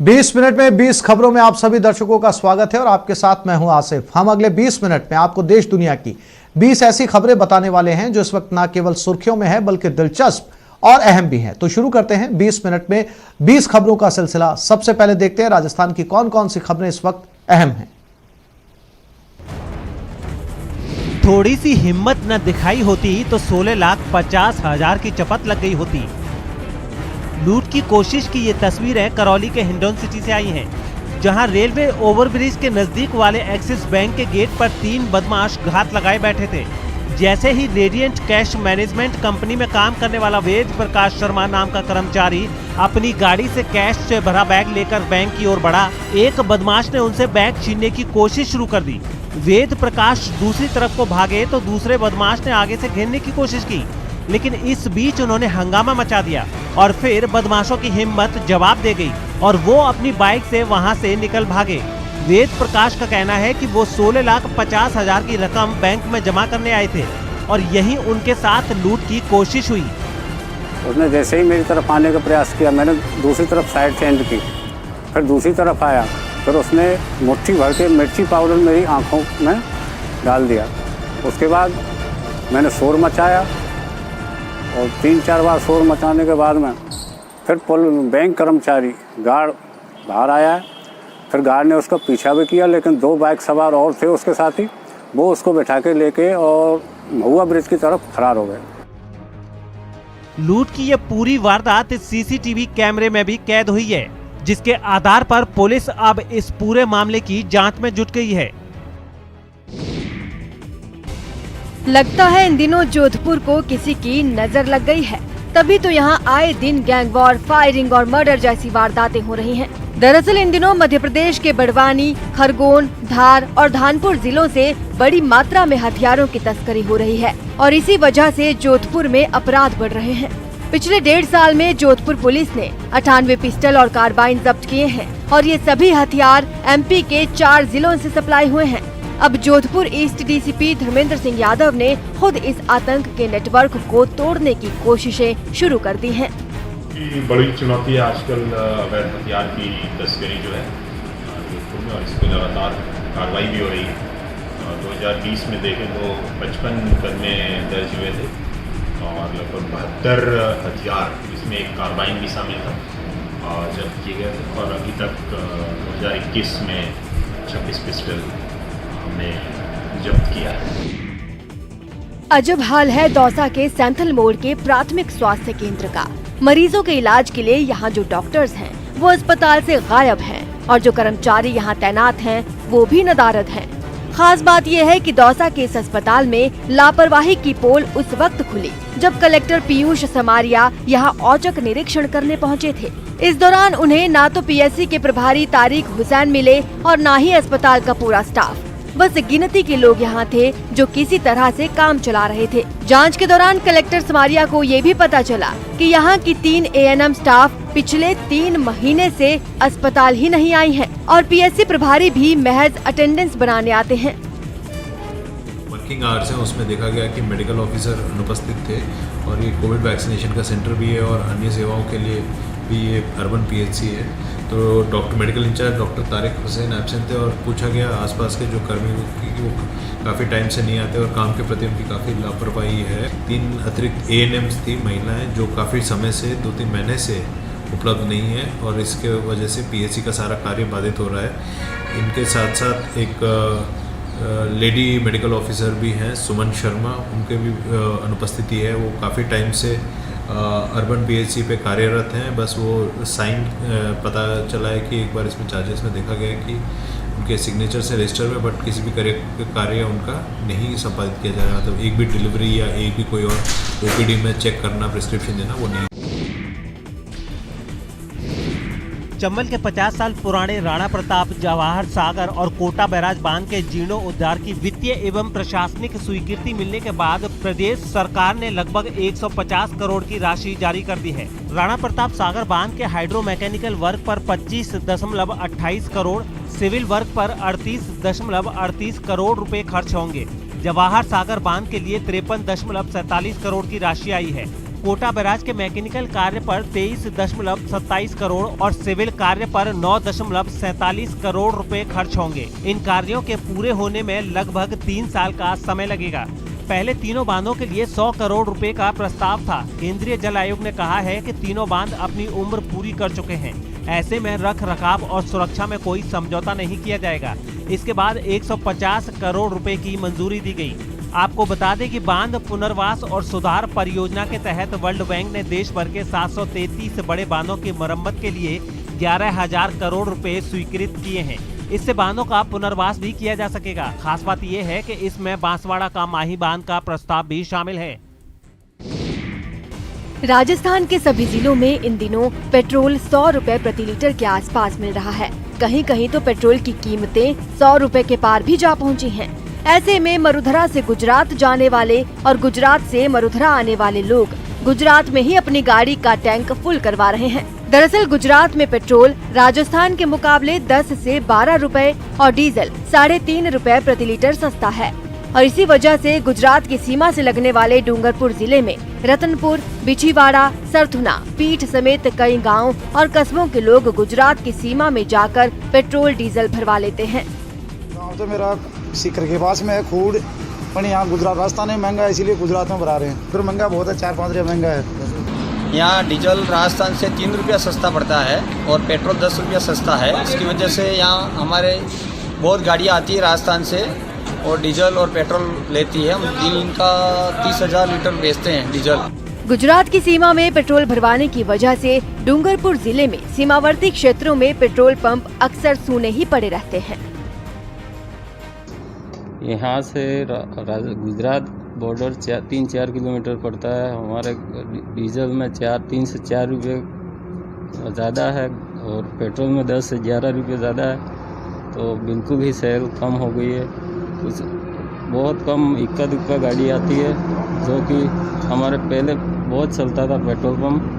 20 minute में 20 खबरों में आप सभी दर्शकों का स्वागत है और आपके साथ मैं हूं आसिफ। हम अगले 20 मिनट में आपको देश दुनिया की 20 ऐसी खबरें बताने वाले हैं जो इस वक्त न केवल सुर्खियों में है बल्कि दिलचस्प और अहम भी हैं। तो शुरू करते हैं 20 मिनट में 20 खबरों का सिलसिला। सबसे पहले देखते हैं राजस्थान की कौन कौन सी खबरें इस वक्त अहम हैं। थोड़ी सी हिम्मत न दिखाई होती तो 16,50,000 की चपत लग गई होती। लूट की कोशिश की ये तस्वीरें करौली के हिंडौन सिटी से आई हैं, जहां रेलवे ओवरब्रिज के नजदीक वाले एक्सिस बैंक के गेट पर 3 बदमाश घात लगाए बैठे थे। जैसे ही रेडियंट कैश मैनेजमेंट कंपनी में काम करने वाला वेद प्रकाश शर्मा नाम का कर्मचारी अपनी गाड़ी से कैश से भरा बैग लेकर बैंक की ओर बढ़ा, एक बदमाश ने उनसे बैग छीनने की कोशिश शुरू कर दी। वेद प्रकाश दूसरी तरफ को भागे तो दूसरे बदमाश ने आगे से घेरने की कोशिश की, लेकिन इस बीच उन्होंने हंगामा मचा दिया और फिर बदमाशों की हिम्मत जवाब दे गई और वो अपनी बाइक से वहां से निकल भागे। वेद प्रकाश का कहना है कि वो 16,50,000 की रकम बैंक में जमा करने आए थे और यही उनके साथ लूट की कोशिश हुई। उसने जैसे ही मेरी तरफ आने का प्रयास किया, मैंने दूसरी तरफ साइड चेंज की, फिर दूसरी तरफ आया, फिर उसने मुट्ठी भर के मिर्ची पाउडर मेरी आंखों में डाल दिया। उसके बाद मैंने शोर मचाया और 3-4 बार शोर मचाने के बाद में फिर बैंक कर्मचारी गार्ड बाहर आया है। फिर गार्ड ने उसका पीछा भी किया, लेकिन 2 बाइक सवार और थे उसके साथ ही, वो उसको बैठा के लेके और महुआ ब्रिज की तरफ फरार हो गए। लूट की ये पूरी वारदात सीसीटीवी कैमरे में भी कैद हुई है, जिसके आधार पर पुलिस अब इस पूरे मामले की जांच में जुट गई है। लगता है इन दिनों जोधपुर को किसी की नजर लग गई है, तभी तो यहाँ आए दिन गैंग वॉर, फायरिंग और मर्डर जैसी वारदातें हो रही हैं। दरअसल इन दिनों मध्य प्रदेश के बड़वानी, खरगोन, धार और धानपुर जिलों से बड़ी मात्रा में हथियारों की तस्करी हो रही है और इसी वजह से जोधपुर में अपराध बढ़ रहे हैं। पिछले 1.5 साल में जोधपुर पुलिस ने 98 पिस्टल और कार्बाइन जब्त किए हैं और ये सभी हथियार एमपी के 4 जिलों से सप्लाई हुए हैं। अब जोधपुर ईस्ट डीसीपी धर्मेंद्र सिंह यादव ने खुद इस आतंक के नेटवर्क को तोड़ने की कोशिशें शुरू कर दी हैं। बड़ी चुनौती है आजकल अवैध हथियार की तस्करी जो है जोधपुर में, और इस पर लगातार कार्रवाई भी हो रही है। 2020 में देखें तो 55 मुकदमे दर्ज हुए थे और लगभग 72 हथियार, इसमें एक कार्बाइन भी शामिल था, जब्त किए गए थे। और अभी तक 2021 में 26 पिस्टल हमने जब्त किया है। अजब हाल है दौसा के सैंथल मोड़ के प्राथमिक स्वास्थ्य केंद्र का। मरीजों के इलाज के लिए यहाँ जो डॉक्टर्स हैं वो अस्पताल से गायब हैं और जो कर्मचारी यहाँ तैनात हैं वो भी नदारद हैं। खास बात यह है कि दौसा के इस अस्पताल में लापरवाही की पोल उस वक्त खुली जब कलेक्टर पीयूष समारिया यहाँ औचक निरीक्षण करने पहुँचे थे। इस दौरान उन्हें न तो पीएससी के प्रभारी तारिक हुसैन मिले और न ही अस्पताल का पूरा स्टाफ। बस गिनती के लोग यहाँ थे जो किसी तरह से काम चला रहे थे। जांच के दौरान कलेक्टर समारिया को ये भी पता चला कि यहाँ की 3 एएनएम स्टाफ पिछले 3 महीने से अस्पताल ही नहीं आई हैं और पीएससी प्रभारी भी महज अटेंडेंस बनाने आते हैं। वर्किंग आवर्स हैं, उसमें देखा गया कि मेडिकल ऑफिसर अनुपस्थित थे और ये कोविड वैक्सीनेशन का सेंटर भी है और अन्य सेवाओं के लिए भी ये अर्बन पीएचसी है। तो doctor medical incharge doctor Tariq Hussain absent थे और पूछा गया आसपास के जो कर्मी कि वो काफ़ी टाइम से नहीं आते और काम के प्रति उनकी काफ़ी लापरवाही है। 3 अतिरिक्त एएनएम्स थी महिलाएं जो काफ़ी समय से 2-3 महीने से उपलब्ध नहीं है और इसके वजह से पीएचसी का सारा कार्य बाधित हो रहा है। इनके साथ साथ एक लेडी मेडिकल ऑफिसर भी हैं सुमन शर्मा, उनके भी अनुपस्थिति है। वो काफ़ी टाइम से अर्बन पीएचसी पे कार्यरत हैं। बस वो साइन पता चला है कि एक बार इसमें चार्जेस में देखा गया कि उनके सिग्नेचर से रजिस्टर में, बट किसी भी कार्य उनका नहीं संपादित किया जा रहा। मतलब एक भी डिलीवरी या एक भी कोई और ओपीडी में चेक करना, प्रिस्क्रिप्शन देना, वो नहीं। चंबल के 50 साल पुराने राणा प्रताप, जवाहर सागर और कोटा बैराज बांध के जीर्णोद्धार की वित्तीय एवं प्रशासनिक स्वीकृति मिलने के बाद प्रदेश सरकार ने लगभग 150 करोड़ की राशि जारी कर दी है। राणा प्रताप सागर बांध के हाइड्रो मैकेनिकल वर्क पर 25.28 करोड़, सिविल वर्क पर 38.38 करोड़ रुपए खर्च होंगे। जवाहर सागर बांध के लिए 53.47 करोड़ की राशि आई है। कोटा बैराज के मैकेनिकल कार्य पर 23.27 करोड़ और सिविल कार्य पर 9.47 करोड़ रुपए खर्च होंगे। इन कार्यों के पूरे होने में लगभग 3 साल का समय लगेगा। पहले तीनों बांधों के लिए 100 करोड़ रुपए का प्रस्ताव था। केंद्रीय जल आयोग ने कहा है कि तीनों बांध अपनी उम्र पूरी कर चुके हैं। ऐसे में रख रखाव और सुरक्षा में कोई समझौता नहीं किया जाएगा। इसके बाद 150 करोड़ रुपए की मंजूरी दी गई। आपको बता दें कि बांध पुनर्वास और सुधार परियोजना के तहत वर्ल्ड बैंक ने देश भर के 733 बड़े बांधों की मरम्मत के लिए 11,000 करोड़ रुपए स्वीकृत किए हैं। इससे बांधों का पुनर्वास भी किया जा सकेगा। खास बात यह है कि इसमें बांसवाड़ा का माही बांध का प्रस्ताव भी शामिल है। राजस्थान के सभी जिलों में इन दिनों पेट्रोल 100 रुपए प्रति लीटर के आसपास मिल रहा है। कहीं कहीं तो पेट्रोल की कीमतें 100 रुपए के पार भी जा पहुंची हैं। ऐसे में मरुधरा से गुजरात जाने वाले और गुजरात से मरुधरा आने वाले लोग गुजरात में ही अपनी गाड़ी का टैंक फुल करवा रहे हैं। दरअसल गुजरात में पेट्रोल राजस्थान के मुकाबले 10 से 12 रुपए और डीजल 3.5 रुपए प्रति लीटर सस्ता है। और इसी वजह से गुजरात की सीमा से लगने वाले डूंगरपुर जिले में रतनपुर, बिछीवाड़ा, सरथुना, पीठ समेत कई गांव और कस्बों के लोग गुजरात की सीमा में जाकर पेट्रोल डीजल भरवा लेते हैं। गाँव तो मेरा सीकर के पास में है खूड, पर यहाँ गुजरात राजस्थान में महंगा है, इसीलिए गुजरात में भरा रहे हैं। फिर महंगा बहुत है, 4-5 रुपया महंगा है। यहाँ डीजल राजस्थान से 3 रुपया सस्ता पड़ता है और पेट्रोल 10 रुपया सस्ता है। इसकी वजह से यहाँ हमारे बहुत गाड़ियाँ आती है राजस्थान से और डीजल और पेट्रोल लेती है। हम दिन का 30,000 लीटर बेचते हैं डीजल। गुजरात की सीमा में पेट्रोल भरवाने की वजह से डूंगरपुर जिले में सीमावर्ती क्षेत्रों में पेट्रोल पंप अक्सर सूने ही पड़े रहते हैं। यहाँ से गुजरात बॉर्डर 3-4 किलोमीटर पड़ता है। हमारे डीजल में 3 से 4 रुपये ज़्यादा है और पेट्रोल में 10 से 11 रुपये ज़्यादा है, तो बिल्कुल ही सेल कम हो गई है। कुछ बहुत कम इक्का दुक्का गाड़ी आती है, जो कि हमारे पहले बहुत चलता था पेट्रोल पंप।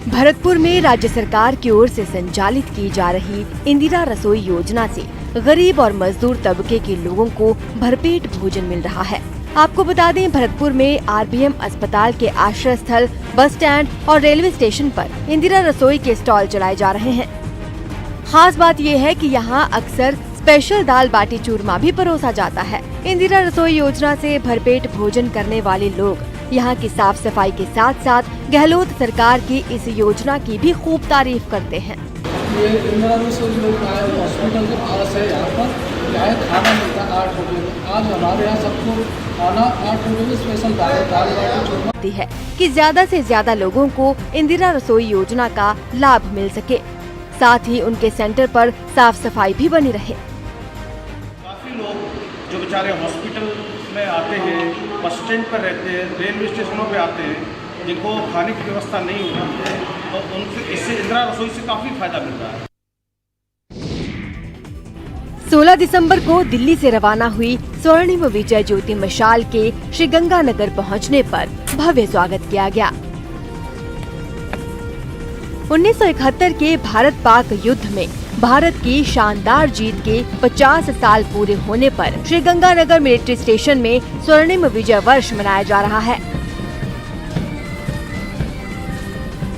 भरतपुर में राज्य सरकार की ओर से संचालित की जा रही इंदिरा रसोई योजना से गरीब और मजदूर तबके के लोगों को भरपेट भोजन मिल रहा है। आपको बता दें, भरतपुर में आरबीएम अस्पताल के आश्रय स्थल, बस स्टैंड और रेलवे स्टेशन पर इंदिरा रसोई के स्टॉल चलाए जा रहे हैं। खास बात यह है कि यहाँ अक्सर स्पेशल दाल बाटी चूरमा भी परोसा जाता है। इंदिरा रसोई योजना से भरपेट भोजन करने वाले लोग यहाँ की साफ सफाई के साथ साथ गहलोत सरकार की इस योजना की भी खूब तारीफ करते हैं। ये इंदिरा रसोई हॉस्पिटल के पास है, यहाँ पर खाना मिलता है 8 रुपये में। आज हमारे यहाँ सबको खाना 8 रुपये में स्पेशल दाल बाटी चूरमा है कि ज्यादा से ज्यादा लोगों को इंदिरा रसोई योजना का लाभ मिल सके, साथ ही उनके सेंटर पर साफ सफाई भी बनी रहे। काफ़ी लोग जो बेचारे हॉस्पिटल में आते हैं, बस स्टैंड पर रहते हैं, रेलवे स्टेशनों पे आते हैं, जिनको खाने की व्यवस्था नहीं होती है, तो उनसे इससे इंदिरा रसोई से काफ़ी फायदा मिल रहा है। 16 दिसंबर को दिल्ली से रवाना हुई स्वर्णिम विजय ज्योति मशाल के श्रीगंगानगर पहुंचने पर भव्य स्वागत किया गया। 1971 के भारत पाक युद्ध में भारत की शानदार जीत के 50 साल पूरे होने पर श्रीगंगानगर मिलिट्री स्टेशन में स्वर्णिम विजय वर्ष मनाया जा रहा है।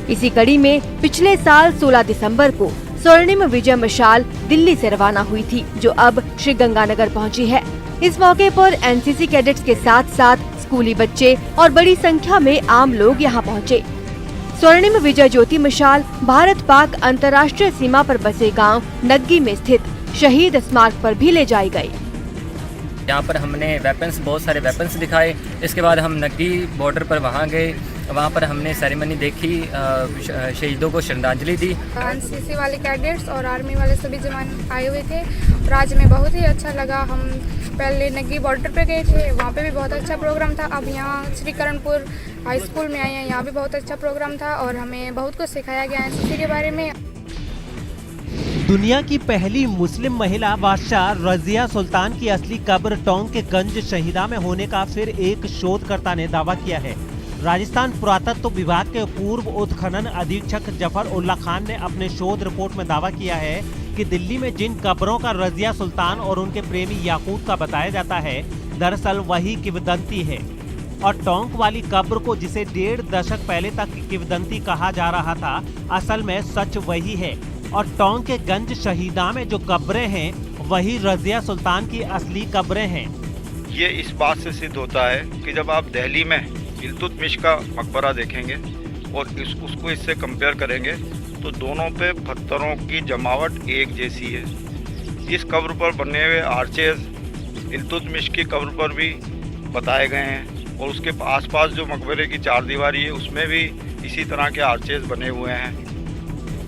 इसी कड़ी में पिछले साल 16 दिसंबर को स्वर्णिम विजय मशाल दिल्ली से रवाना हुई थी, जो अब श्रीगंगानगर पहुंची है। इस मौके पर एनसीसी कैडेट्स के साथ साथ स्कूली बच्चे और बड़ी संख्या में आम लोग यहां पहुंचे। स्वर्णिम विजय ज्योति मशाल भारत पाक अंतर्राष्ट्रीय सीमा पर बसे गांव नग्गी में स्थित शहीद स्मारक पर भी ले जाई गई। यहाँ पर हमने बहुत सारे वेपन्स दिखाए। इसके बाद हम नग्गी बॉर्डर पर वहाँ गए, वहाँ पर हमने सेरेमनी देखी, शहीदों को श्रद्धांजलि दी। एनसीसी वाले कैडेट्स और आर्मी वाले सभी जवान आए हुए थे और आज हमें बहुत ही अच्छा लगा। हम पहले नग्गी बॉर्डर पे गए थे, वहाँ पे भी बहुत अच्छा प्रोग्राम था। अब यहाँ श्री करणपुर हाई स्कूल में आए हैं, यहाँ भी बहुत अच्छा प्रोग्राम था और हमें बहुत कुछ सिखाया गया एनसीसी के बारे में। दुनिया की पहली मुस्लिम महिला बादशाह रजिया सुल्तान की असली कब्र टोंक के गंज शहीदा में होने का फिर एक शोधकर्ता ने दावा किया है। राजस्थान पुरातत्व विभाग के पूर्व उत्खनन अधीक्षक जफर उल्ला खान ने अपने शोध रिपोर्ट में दावा किया है कि दिल्ली में जिन कब्रों का रजिया सुल्तान और उनके प्रेमी याकूत का बताया जाता है, दरअसल वही किंवदंती है। और टोंक वाली कब्र को जिसे 1.5 दशक पहले तक किंवदंती कहा जा रहा था, असल में सच वही है। और टोंक के गंज शहीदा में जो कब्रें हैं वही रजिया सुल्तान की असली कब्रें हैं। ये इस बात से सिद्ध होता है कि जब आप दिल्ली में इल्तुतमिश का मकबरा देखेंगे और उसको इससे कंपेयर करेंगे तो दोनों पे पत्थरों की जमावट एक जैसी है। इस कब्र पर बने हुए आर्चेज इल्तुतमिश की कब्र पर भी बताए गए हैं और उसके आसपास जो मकबरे की चारदीवारी है उसमें भी इसी तरह के आर्चेज बने हुए हैं।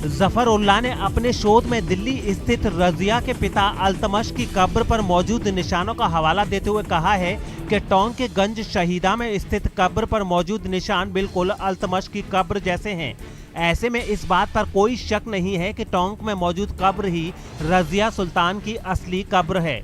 जफर उल्लाह ने अपने शोध में दिल्ली स्थित रजिया के पिता अल्तमश की कब्र पर मौजूद निशानों का हवाला देते हुए कहा है कि टोंक के गंज शहीदा में स्थित कब्र पर मौजूद निशान बिल्कुल अल्तमश की कब्र जैसे हैं। ऐसे में इस बात पर कोई शक नहीं है कि टोंक में मौजूद कब्र ही रजिया सुल्तान की असली कब्र है।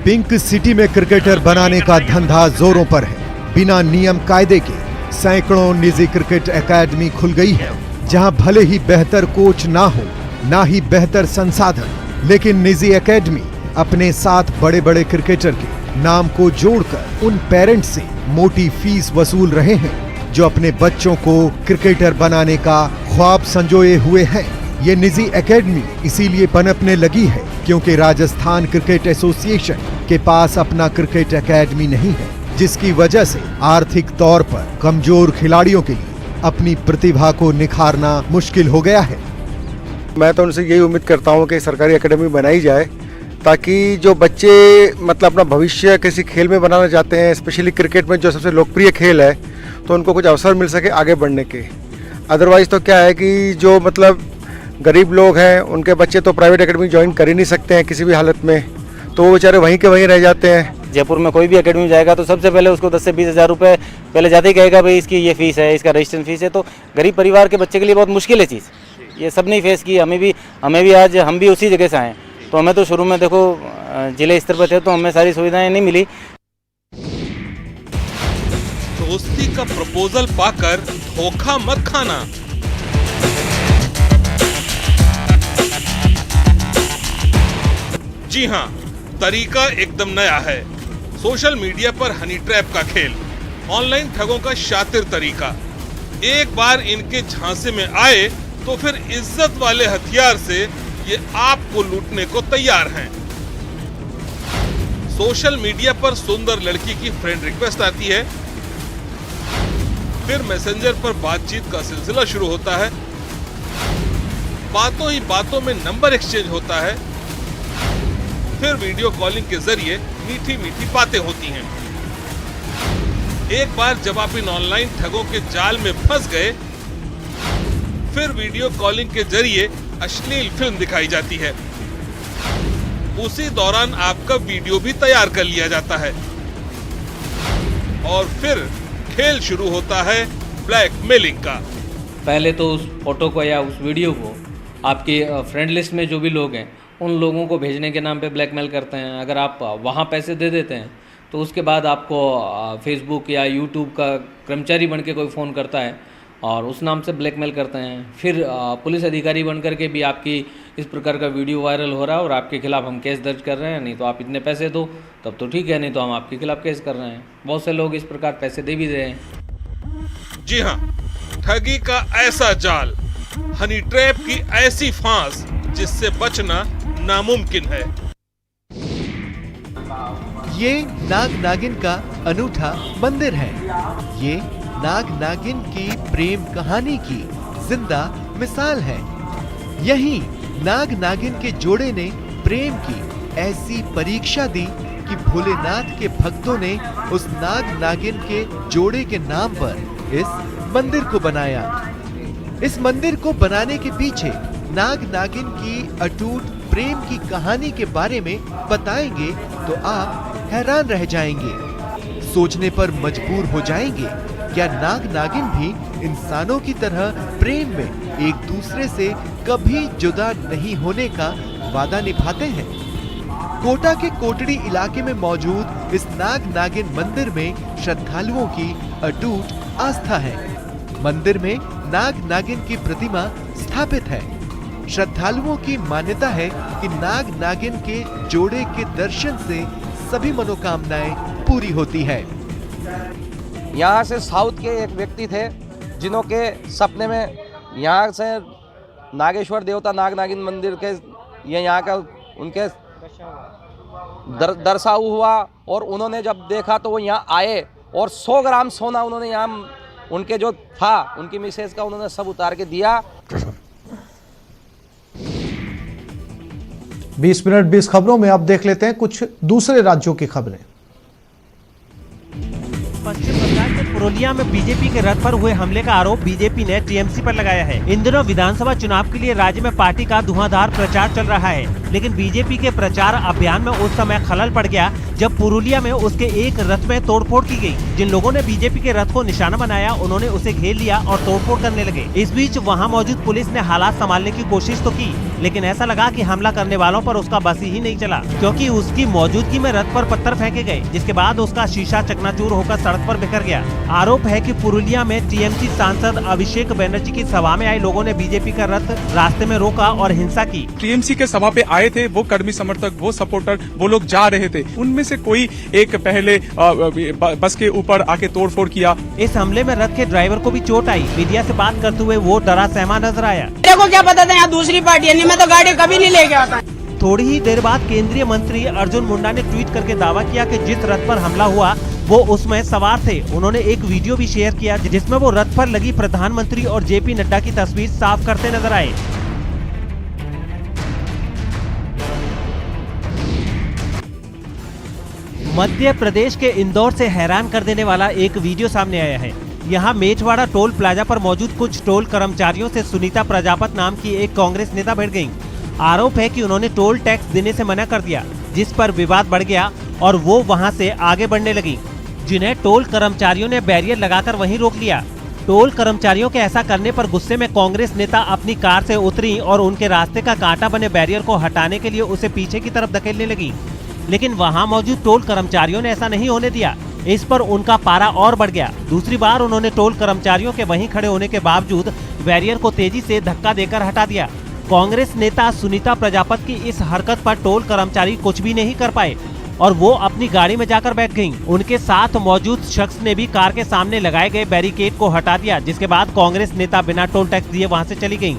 पिंक सिटी में क्रिकेटर बनाने का धंधा जोरों पर है। बिना नियम कायदे के सैकड़ों निजी क्रिकेट एकेडमी खुल गई है, जहां भले ही बेहतर कोच ना हो, ना ही बेहतर संसाधन, लेकिन निजी एकेडमी अपने साथ बड़े बड़े क्रिकेटर के नाम को जोड़कर उन पेरेंट्स से मोटी फीस वसूल रहे हैं जो अपने बच्चों को क्रिकेटर बनाने का ख्वाब संजोए हुए हैं। ये निजी एकेडमी इसीलिए पनपने लगी है क्योंकि राजस्थान क्रिकेट एसोसिएशन के पास अपना क्रिकेट एकेडमी नहीं है, जिसकी वजह से आर्थिक तौर पर कमजोर खिलाड़ियों के लिए अपनी प्रतिभा को निखारना मुश्किल हो गया है। मैं तो उनसे यही उम्मीद करता हूं कि सरकारी एकेडमी बनाई जाए ताकि जो बच्चे मतलब अपना भविष्य किसी खेल में बनाना चाहते हैं, स्पेशली क्रिकेट में जो सबसे लोकप्रिय खेल है, तो उनको कुछ अवसर मिल सके आगे बढ़ने के। अदरवाइज तो क्या है कि जो मतलब गरीब लोग हैं उनके बच्चे तो प्राइवेट एकेडमी ज्वाइन कर ही नहीं सकते हैं किसी भी हालत में, तो वो बेचारे वहीं के वहीं रह जाते हैं। जयपुर में कोई भी एकेडमी जाएगा तो सबसे पहले उसको 10 से 20 हज़ार रुपये पहले जाते ही कहेगा भाई इसकी ये फीस है, इसका रजिस्ट्रेशन फीस है। तो गरीब परिवार के बच्चे के लिए बहुत मुश्किल है चीज़। ये सब नहीं फेस की, हमें भी आज हम भी उसी जगह से आए। तो हमें तो शुरू में देखो जिले स्तर पर थे तो हमें सारी सुविधाएं नहीं मिली। दोस्ती का प्रपोजल पाकर धोखा मत खाना। जी हाँ, तरीका एकदम नया है। सोशल मीडिया पर हनी ट्रैप का खेल, ऑनलाइन ठगों का शातिर तरीका। एक बार इनके झांसे में आए तो फिर इज्जत वाले हथियार से ये आपको लूटने को तैयार हैं। सोशल मीडिया पर सुंदर लड़की की फ्रेंड रिक्वेस्ट आती है, फिर मैसेंजर पर बातचीत का सिलसिला शुरू होता है। बातों ही बातों में नंबर एक्सचेंज होता है, फिर वीडियो कॉलिंग के जरिए मीठी मीठी बातें होती हैं। एक बार जब आप इन ऑनलाइन ठगों के जाल में फंस गए, फिर वीडियो कॉलिंग के जरिए अश्लील फिल्म दिखाई जाती है। उसी दौरान आपका वीडियो भी तैयार कर लिया जाता है और फिर खेल शुरू होता है ब्लैकमेलिंग का। पहले तो उस फोटो को या उस वीडियो को आपके फ्रेंड लिस्ट में जो भी लोग हैं उन लोगों को भेजने के नाम पे ब्लैकमेल करते हैं। अगर आप वहाँ पैसे दे देते हैं तो उसके बाद आपको फेसबुक या यूट्यूब का कर्मचारी बन के कोई फ़ोन करता है और उस नाम से ब्लैकमेल करते हैं। फिर पुलिस अधिकारी बन करके भी आपकी इस प्रकार का वीडियो वायरल हो रहा है और आपके खिलाफ हम केस दर्ज कर रहे हैं, नहीं तो आप इतने पैसे दो तब तो ठीक है, नहीं तो हम आपके खिलाफ केस कर रहे हैं। बहुत से लोग इस प्रकार पैसे दे भी रहे हैं। जी हाँ, ठगी का ऐसा जाल, हनी ट्रैप की ऐसी फांस जिससे बचना नामुमकिन है। ये नाग नागिन का अनूठा मंदिर है। ये नाग नागिन की प्रेम कहानी की जिंदा मिसाल है। यही नाग नागिन के जोड़े ने प्रेम की ऐसी परीक्षा दी कि भोलेनाथ के भक्तों ने उस नाग नागिन के जोड़े के नाम पर इस मंदिर को बनाया। इस मंदिर को बनाने के पीछे नाग नागिन की अटूट प्रेम की कहानी के बारे में बताएंगे तो आप हैरान रह जाएंगे, सोचने पर मजबूर हो जाएंगे। क्या नाग नागिन भी इंसानों की तरह प्रेम में एक दूसरे से कभी जुदा नहीं होने का वादा निभाते हैं? कोटा के कोटड़ी इलाके में मौजूद इस नाग नागिन मंदिर में श्रद्धालुओं की अटूट आस्था है। मंदिर में नाग नागिन की प्रतिमा स्थापित है। श्रद्धालुओं की मान्यता है कि नाग नागिन के जोड़े के दर्शन से सभी मनोकामनाएं पूरी होती है। यहाँ से साउथ के एक व्यक्ति थे जिन्हों के सपने में यहाँ से नागेश्वर देवता नाग नागिन मंदिर के ये यहाँ का उनके दर्शाऊ हुआ और उन्होंने जब देखा तो वो यहाँ आए और 100 ग्राम सोना उन्होंने यहाँ उनके जो था उनकी मिसेज का उन्होंने सब उतार के दिया। 20 मिनट 20 खबरों में अब देख लेते हैं कुछ दूसरे राज्यों की खबरें। पश्चिम बंगाल के पुरुलिया में बीजेपी के रथ पर हुए हमले का आरोप बीजेपी ने टीएमसी पर लगाया है। इन दिनों विधानसभा चुनाव के लिए राज्य में पार्टी का धुआंधार प्रचार चल रहा है, लेकिन बीजेपी के प्रचार अभियान में उस समय खलल पड़ गया जब पुरुलिया में उसके एक रथ में तोड़फोड़ की गई। जिन लोगों ने बीजेपी के रथ को निशाना बनाया उन्होंने उसे घेर लिया और तोड़फोड़ करने लगे। इस बीच वहाँ मौजूद पुलिस ने हालात संभालने की कोशिश तो की, लेकिन ऐसा लगा कि हमला करने वालों पर उसका बस ही नहीं चला, क्योंकि उसकी मौजूदगी में रथ पर पत्थर फेंके गए, जिसके बाद उसका शीशा चकनाचूर होकर सड़क पर बिखर गया। आरोप है कि पुरुलिया में टीएमसी सांसद अभिषेक बनर्जी की सभा में आए लोगों ने बीजेपी का रथ रास्ते में रोका और हिंसा की। टीएमसी के सभा पे आए थे वो कर्मी समर्थक, वो सपोर्टर, वो लोग जा रहे थे, उनमें से कोई एक पहले बस के ऊपर आके तोड़फोड़ किया। इस हमले में रथ के ड्राइवर को भी चोट आई। मीडिया से बात करते हुए वो डरा सहमा नजर आया। मेरे को क्या पता था यहाँ दूसरी पार्टी है, मैं तो गाड़ी कभी नहीं लेके आता। थोड़ी ही देर बाद केंद्रीय मंत्री अर्जुन मुंडा ने ट्वीट करके दावा किया कि जिस रथ पर हमला हुआ वो उसमें सवार थे। उन्होंने एक वीडियो भी शेयर किया जिसमें वो रथ पर लगी प्रधानमंत्री और जेपी नड्डा की तस्वीर साफ करते नजर आए। मध्य प्रदेश के इंदौर से हैरान कर देने वाला एक वीडियो सामने आया है। यहाँ मेचवाड़ा टोल प्लाजा पर मौजूद कुछ टोल कर्मचारियों से सुनीता प्रजापत नाम की एक कांग्रेस नेता भिड़ गयी। आरोप है कि उन्होंने टोल टैक्स देने से मना कर दिया, जिस पर विवाद बढ़ गया और वो वहां से आगे बढ़ने लगी, जिन्हें टोल कर्मचारियों ने बैरियर लगाकर वहीं रोक लिया। टोल कर्मचारियों के ऐसा करने पर गुस्से में कांग्रेस नेता अपनी कार से उतरी और उनके रास्ते का कांटा बने बैरियर को हटाने के लिए उसे पीछे की तरफ धकेलने लगी, लेकिन वहां मौजूद टोल कर्मचारियों ने ऐसा नहीं होने दिया। इस पर उनका पारा और बढ़ गया। दूसरी बार उन्होंने टोल कर्मचारियों के वहीं खड़े होने के बावजूद बैरियर को तेजी से धक्का देकर हटा दिया। कांग्रेस नेता सुनीता प्रजापत की इस हरकत पर टोल कर्मचारी कुछ भी नहीं कर पाए और वो अपनी गाड़ी में जाकर बैठ गईं। उनके साथ मौजूद शख्स ने भी कार के सामने लगाए गए बैरिकेड को हटा दिया, जिसके बाद कांग्रेस नेता बिना टोल टैक्स दिए वहां से चली गईं।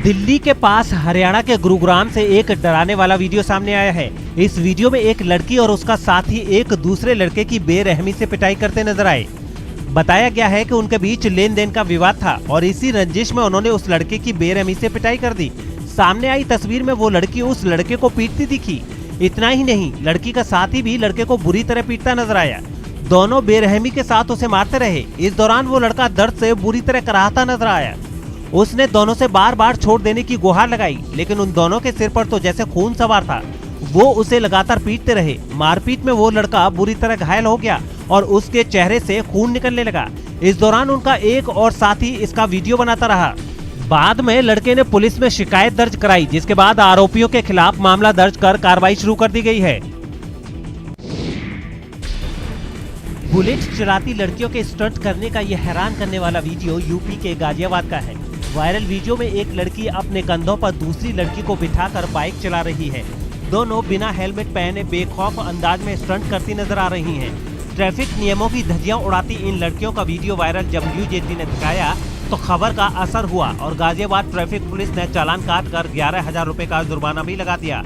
दिल्ली के पास हरियाणा के गुरुग्राम से एक डराने वाला वीडियो सामने आया है। इस वीडियो में एक लड़की और उसका साथी एक दूसरे लड़के की बेरहमी से पिटाई करते नजर आए। बताया गया है कि उनके बीच लेन देन का विवाद था और इसी रंजिश में उन्होंने उस लड़के की बेरहमी से पिटाई कर दी। सामने आई तस्वीर में वो लड़की उस लड़के को पीटती दिखी। इतना ही नहीं, लड़की का साथी भी लड़के को बुरी तरह पीटता नजर आया। दोनों बेरहमी के साथ उसे मारते रहे। इस दौरान वो लड़का दर्द से बुरी तरह कराहता नजर आया। उसने दोनों से बार बार छोड़ देने की गुहार लगाई, लेकिन उन दोनों के सिर पर तो जैसे खून सवार था। वो उसे लगातार पीटते रहे। मारपीट में वो लड़का बुरी तरह घायल हो गया और उसके चेहरे से खून निकलने लगा। इस दौरान उनका एक और साथी इसका वीडियो बनाता रहा। बाद में लड़के ने पुलिस में शिकायत दर्ज कराई, जिसके बाद आरोपियों के खिलाफ मामला दर्ज कर कार्रवाई शुरू कर दी गई है। बुलेट चलाती लड़कियों के स्टंट करने का यह हैरान करने वाला वीडियो यूपी के गाजियाबाद का है। वायरल वीडियो में एक लड़की अपने कंधों पर दूसरी लड़की को बिठाकर बाइक चला रही है। दोनों बिना हेलमेट पहने बेखौफ अंदाज में स्टंट करती नजर आ रही हैं। ट्रैफिक नियमों की धज्जियां उड़ाती इन लड़कियों का वीडियो वायरल जब न्यूज 18 ने दिखाया तो खबर का असर हुआ और गाजियाबाद ट्रैफिक पुलिस ने चालान काट कर 11,000 रुपए का जुर्माना भी लगा दिया।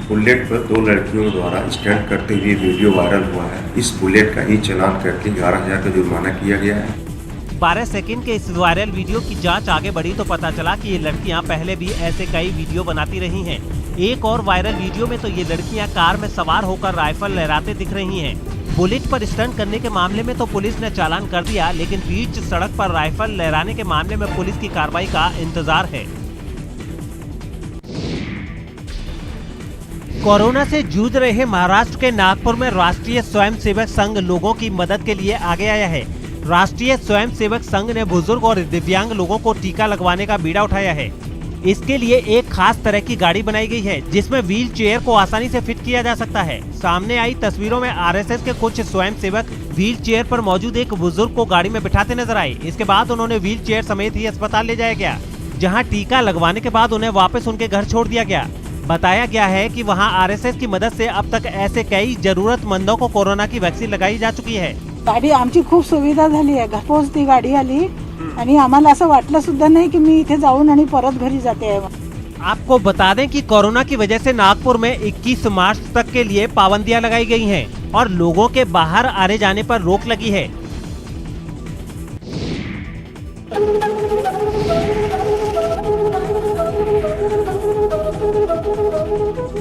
बुलेट पर 2 लड़कियों द्वारा स्टंट करते हुए वीडियो वायरल हुआ है। इस बुलेट का ही चालान करके 11,000 का जुर्माना किया गया है। 12 सेकंड के इस वायरल वीडियो की जांच आगे बढ़ी तो पता चला कि ये लड़कियां पहले भी ऐसे कई वीडियो बनाती रही हैं। एक और वायरल वीडियो में तो ये लड़कियां कार में सवार होकर राइफल लहराते दिख रही हैं। बुलेट पर स्टंट करने के मामले में तो पुलिस ने चालान कर दिया, लेकिन बीच सड़क पर राइफल लहराने के मामले में पुलिस की कार्रवाई का इंतजार है। कोरोना से जूझ रहे महाराष्ट्र के नागपुर में राष्ट्रीय स्वयंसेवक संघ लोगों की मदद के लिए आगे आया है। राष्ट्रीय स्वयंसेवक संघ ने बुजुर्ग और दिव्यांग लोगों को टीका लगवाने का बीड़ा उठाया है। इसके लिए एक खास तरह की गाड़ी बनाई गई है, जिसमें व्हील चेयर को आसानी से फिट किया जा सकता है। सामने आई तस्वीरों में आरएसएस के कुछ स्वयंसेवक व्हील चेयर पर मौजूद एक बुजुर्ग को गाड़ी में बिठाते नजर आए। इसके बाद उन्होंने व्हील चेयर समेत ही अस्पताल ले जाया गया, जहां टीका लगवाने के बाद उन्हें वापस उनके घर छोड़ दिया गया। बताया गया है कि वहां आरएसएस की मदद से अब तक ऐसे कई जरूरतमंदों को कोरोना की वैक्सीन लगाई जा चुकी है। गाडी आमची खूप सुविधा झाली आहे, घरपोच ती गाडी आली आणि आम्हाला असं वाटलं सुद्धा नाही की मी इथे जाऊन आणि परत घरी जाते आहे। आपको बता दें कि कोरोना की वजह से नागपुर में 21 मार्च तक के लिए पाबंदियां लगाई गई हैं और लोगों के बाहर आने जाने पर रोक लगी है।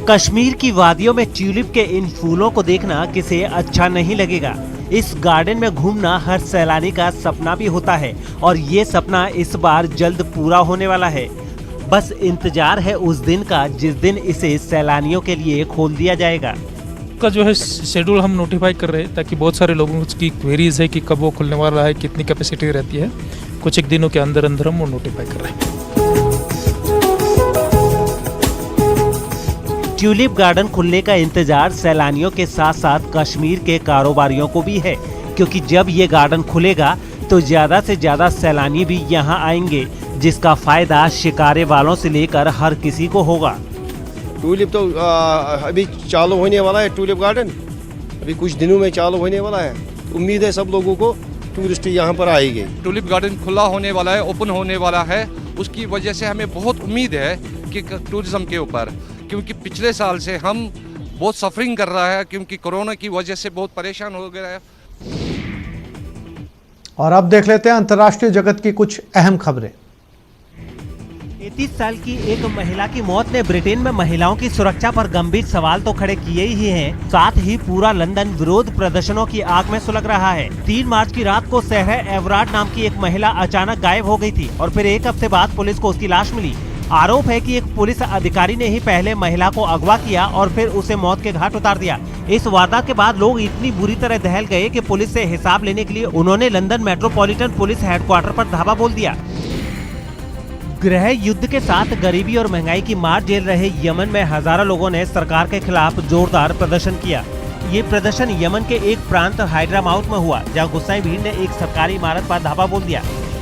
कश्मीर की वादियों में ट्यूलिप के इन फूलों को देखना किसे अच्छा नहीं लगेगा। इस गार्डन में घूमना हर सैलानी का सपना भी होता है और ये सपना इस बार जल्द पूरा होने वाला है। बस इंतजार है उस दिन का जिस दिन इसे सैलानियों के लिए खोल दिया जाएगा। का जो है शेड्यूल हम नोटिफाई कर रहे हैं ताकि बहुत सारे लोगों की क्वेरीज है कि कब वो खुलने वाला है, कितनी कैपेसिटी रहती है। कुछ एक दिनों के अंदर अंदर हम वो नोटिफाई कर रहे हैं। ट्यूलिप गार्डन खुलने का इंतजार सैलानियों के साथ साथ कश्मीर के कारोबारियों को भी है, क्योंकि जब ये गार्डन खुलेगा तो ज्यादा से ज्यादा सैलानी भी यहाँ आएंगे, जिसका फायदा शिकारे वालों से लेकर हर किसी को होगा। ट्यूलिप तो अभी चालू होने वाला है, ट्यूलिप गार्डन अभी कुछ दिनों में चालू होने वाला है। उम्मीद है सब लोगों को टूरिस्ट यहाँ पर आएंगे। ट्यूलिप गार्डन खुला होने वाला है, ओपन होने वाला है, उसकी वजह से हमें बहुत उम्मीद है कि टूरिज्म के ऊपर, क्योंकि पिछले साल से हम बहुत सफरिंग कर रहा है, क्योंकि कोरोना की वजह से बहुत परेशान हो गया है। और अब देख लेते हैं अंतर्राष्ट्रीय जगत की कुछ अहम खबरें। 33 साल की एक महिला की मौत ने ब्रिटेन में महिलाओं की सुरक्षा पर गंभीर सवाल तो खड़े किए ही हैं, साथ ही पूरा लंदन विरोध प्रदर्शनों की आग में सुलग रहा है। 3 मार्च की रात को शहर एवरार्ड नाम की एक महिला अचानक गायब हो गई थी और फिर एक हफ्ते बाद पुलिस को उसकी लाश मिली। आरोप है कि एक पुलिस अधिकारी ने ही पहले महिला को अगवा किया और फिर उसे मौत के घाट उतार दिया। इस वारदात के बाद लोग इतनी बुरी तरह दहल गए कि पुलिस से हिसाब लेने के लिए उन्होंने लंदन मेट्रोपॉलिटन पुलिस हेडक्वार्टर पर धावा बोल दिया। गृह युद्ध के साथ गरीबी और महंगाई की मार झेल रहे यमन में हजारों लोगों ने सरकार के खिलाफ जोरदार प्रदर्शन किया। ये प्रदर्शन यमन के एक प्रांत हाइड्रामाउत में हुआ, जहां गुस्साई भीड़ ने एक सरकारी इमारत पर धावा बोल दिया।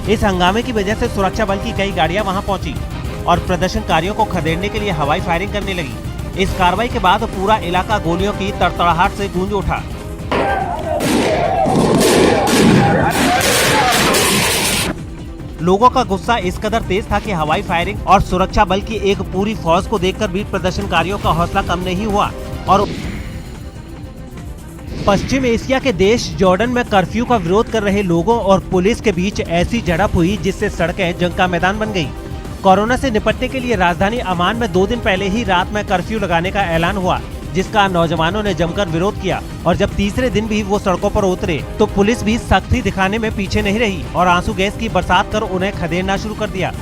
इस हंगामे की वजह से सुरक्षा बल की कई गाड़ियां वहां पहुंची और प्रदर्शनकारियों को खदेड़ने के लिए हवाई फायरिंग करने लगी। इस कार्रवाई के बाद पूरा इलाका गोलियों की तड़तड़ाहट से गूंज उठा। लोगों का गुस्सा इस कदर तेज था कि हवाई फायरिंग और सुरक्षा बल की एक पूरी फौज को देखकर भी प्रदर्शनकारियों का हौसला कम नहीं हुआ और पश्चिम एशिया के देश जॉर्डन में कर्फ्यू का विरोध कर रहे लोगों और पुलिस के बीच ऐसी झड़प हुई जिससे सड़कें जंग का मैदान बन गई। कोरोना से निपटने के लिए राजधानी अमान में 2 दिन पहले ही रात में कर्फ्यू लगाने का ऐलान हुआ, जिसका नौजवानों ने जमकर विरोध किया और जब तीसरे दिन भी वो सड़कों पर उतरे तो पुलिस भी सख्ती दिखाने में पीछे नहीं रही और आंसू गैस की बरसात कर उन्हें खदेड़ना शुरू कर दिया।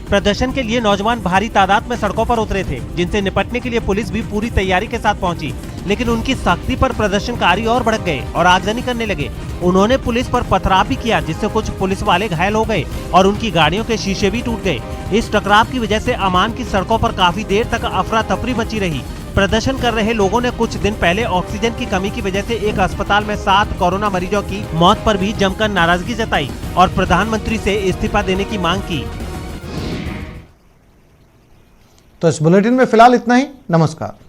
प्रदर्शन के लिए नौजवान भारी तादाद में सड़कों पर उतरे थे, जिनसे निपटने के लिए पुलिस भी पूरी तैयारी के साथ पहुंची, लेकिन उनकी सख्ती पर प्रदर्शनकारी और भड़क गए और आगजनी करने लगे। उन्होंने पुलिस पर पथराव भी किया, जिससे कुछ पुलिस वाले घायल हो गए और उनकी गाड़ियों के शीशे भी टूट गए। इस टकराव की वजह से अमान की सड़कों पर काफी देर तक अफरा तफरी मची रही। प्रदर्शन कर रहे लोगों ने कुछ दिन पहले ऑक्सीजन की कमी की वजह से एक अस्पताल में 7 कोरोना मरीजों की मौत पर भी जमकर नाराजगी जताई और प्रधानमंत्री से इस्तीफा देने की मांग की। तो इस बुलेटिन में फिलहाल इतना ही। नमस्कार।